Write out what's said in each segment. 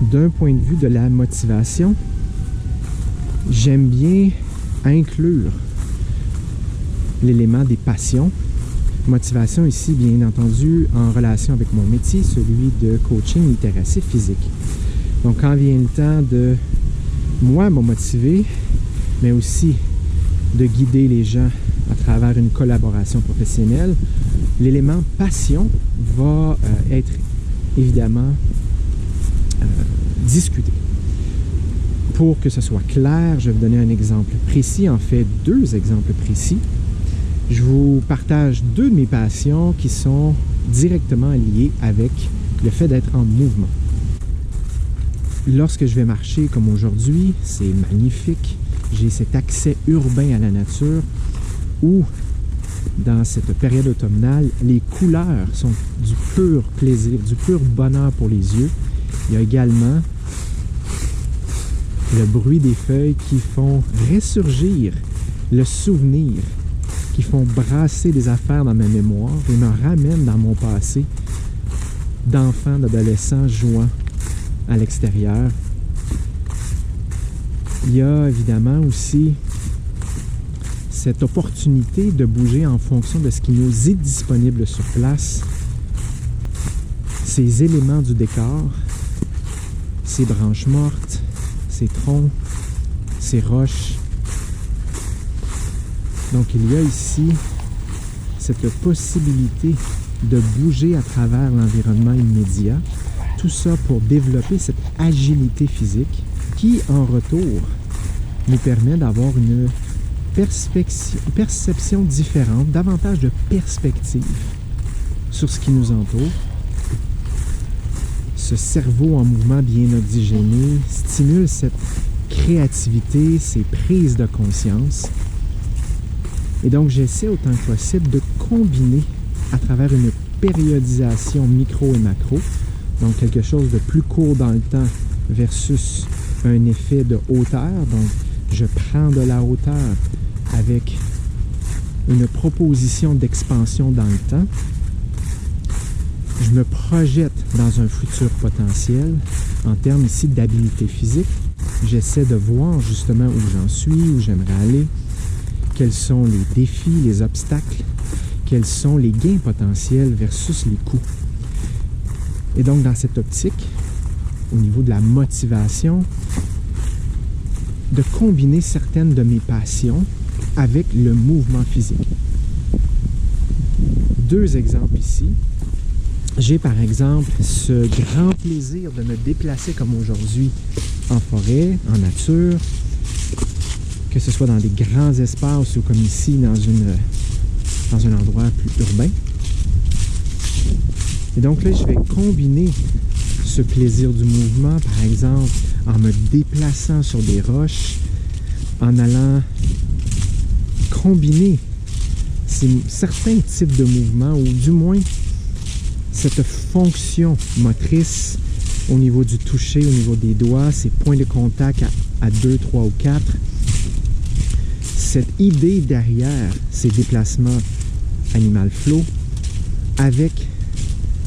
d'un point de vue de la motivation, j'aime bien inclure l'élément des passions. Motivation ici, bien entendu, en relation avec mon métier, celui de coaching littératie physique. Donc, quand vient le temps de, moi, me motiver, mais aussi de guider les gens à travers une collaboration professionnelle, l'élément passion va être évidemment discuté. Pour que ce soit clair, je vais vous donner un exemple précis, en fait 2 exemples précis. Je vous partage 2 de mes passions qui sont directement liées avec le fait d'être en mouvement. Lorsque je vais marcher comme aujourd'hui, c'est magnifique. J'ai cet accès urbain à la nature où, dans cette période automnale, les couleurs sont du pur plaisir, du pur bonheur pour les yeux. Il y a également le bruit des feuilles qui font ressurgir le souvenir, qui font brasser des affaires dans ma mémoire et me ramènent dans mon passé d'enfant, d'adolescent jouant à l'extérieur. Il y a évidemment aussi cette opportunité de bouger en fonction de ce qui nous est disponible sur place, ces éléments du décor, ces branches mortes, ces troncs, ces roches. Donc il y a ici cette possibilité de bouger à travers l'environnement immédiat, tout ça pour développer cette agilité physique qui, en retour, nous permet d'avoir une perception différente, davantage de perspective sur ce qui nous entoure. Ce cerveau en mouvement bien oxygéné stimule cette créativité, ces prises de conscience. Et donc, j'essaie autant que possible de combiner à travers une périodisation micro et macro, donc quelque chose de plus court dans le temps versus un effet de hauteur. Donc, je prends de la hauteur avec une proposition d'expansion dans le temps. Je me projette dans un futur potentiel en termes ici d'habilité physique. J'essaie de voir justement où j'en suis, où j'aimerais aller, quels sont les défis, les obstacles, quels sont les gains potentiels versus les coûts. Et donc, dans cette optique, au niveau de la motivation, de combiner certaines de mes passions avec le mouvement physique. 2 exemples ici. J'ai par exemple ce grand plaisir de me déplacer comme aujourd'hui en forêt, en nature, que ce soit dans des grands espaces ou comme ici dans un endroit plus urbain. Et donc là, je vais combiner ce plaisir du mouvement, par exemple, en me déplaçant sur des roches, en allant combiner certains types de mouvements, ou du moins cette fonction motrice au niveau du toucher, au niveau des doigts, ces points de contact à 2, 3 ou 4. Cette idée derrière ces déplacements animal flow avec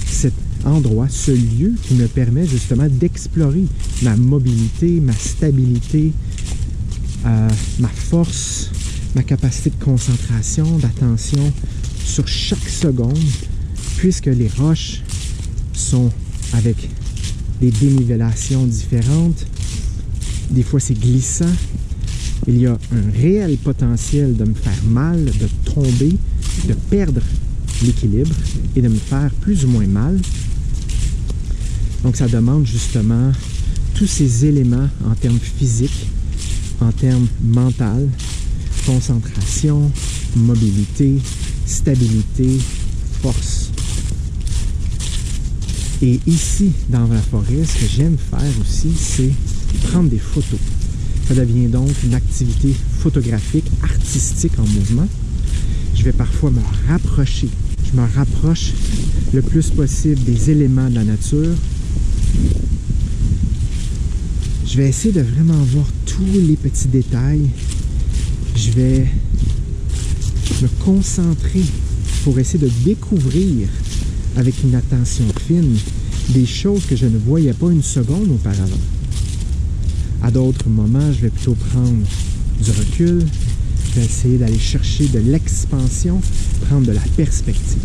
cet endroit, ce lieu qui me permet justement d'explorer ma mobilité, ma stabilité, ma force, ma capacité de concentration, d'attention sur chaque seconde, puisque les roches sont avec des dénivellations différentes. Des fois, c'est glissant. Il y a un réel potentiel de me faire mal, de tomber, de perdre l'équilibre et de me faire plus ou moins mal. Donc, ça demande justement tous ces éléments en termes physiques, en termes mental, concentration, mobilité, stabilité, force. Et ici, dans la forêt, ce que j'aime faire aussi, c'est prendre des photos. Ça devient donc une activité photographique, artistique en mouvement. Je vais parfois me rapprocher. Je me rapproche le plus possible des éléments de la nature. Je vais essayer de vraiment voir tous les petits détails. Je vais me concentrer pour essayer de découvrir avec une attention fine des choses que je ne voyais pas une seconde auparavant. À d'autres moments, je vais plutôt prendre du recul, je vais essayer d'aller chercher de l'expansion, prendre de la perspective.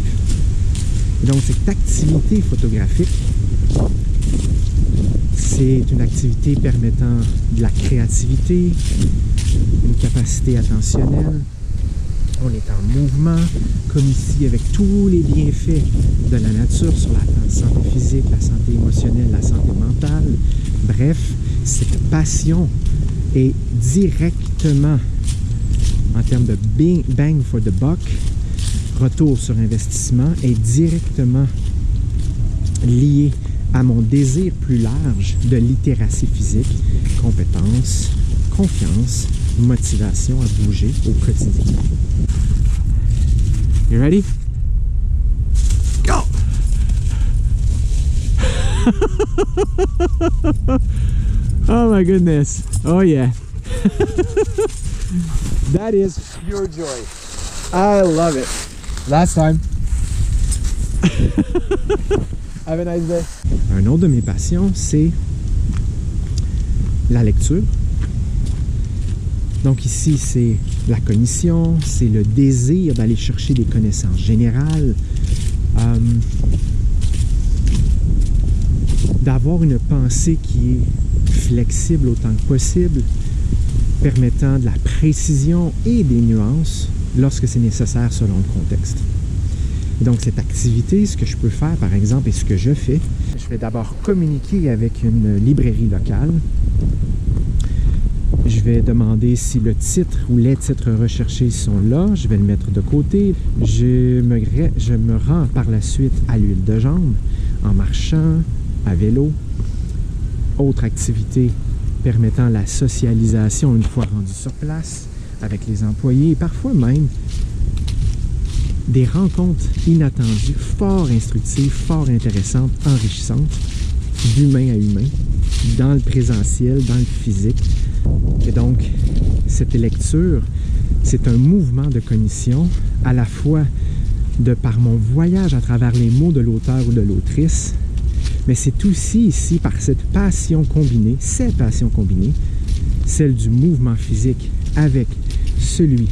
Et donc, cette activité photographique, c'est une activité permettant de la créativité, une capacité attentionnelle. On est en mouvement, comme ici, avec tous les bienfaits de la nature sur la santé physique, la santé émotionnelle, la santé mentale. Bref, cette passion est directement, en termes de bang for the buck, retour sur investissement, est directement lié à mon désir plus large de littératie physique, compétence, confiance, motivation à bouger au quotidien. You ready? Go! Oh my goodness. Oh yeah. That is pure joy. I love it. Last time. Have a nice day. Un autre de mes passions, c'est la lecture. Donc ici, c'est la cognition, c'est le désir d'aller chercher des connaissances générales, d'avoir une pensée qui est flexible autant que possible, permettant de la précision et des nuances lorsque c'est nécessaire selon le contexte. Et donc cette activité, ce que je peux faire par exemple et ce que je fais, je vais d'abord communiquer avec une librairie locale. Je vais demander si le titre ou les titres recherchés sont là. Je vais le mettre de côté. Je me rends par la suite à l'huile de jambe, en marchant, à vélo. Autre activité permettant la socialisation une fois rendu sur place avec les employés et parfois même des rencontres inattendues, fort instructives, fort intéressantes, enrichissantes, d'humain à humain, dans le présentiel, dans le physique. Et donc, cette lecture, c'est un mouvement de cognition, à la fois de par mon voyage à travers les mots de l'auteur ou de l'autrice, mais c'est aussi ici par cette passion combinée, ces passions combinées, celle du mouvement physique avec celui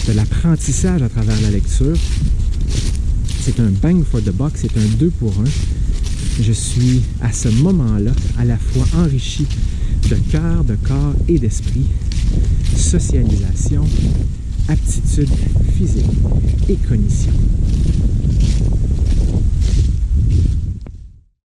de l'apprentissage à travers la lecture. C'est un bang for the buck, c'est un 2 pour 1. Je suis à ce moment-là à la fois enrichi de cœur, de corps et d'esprit, socialisation, aptitude physique et cognition.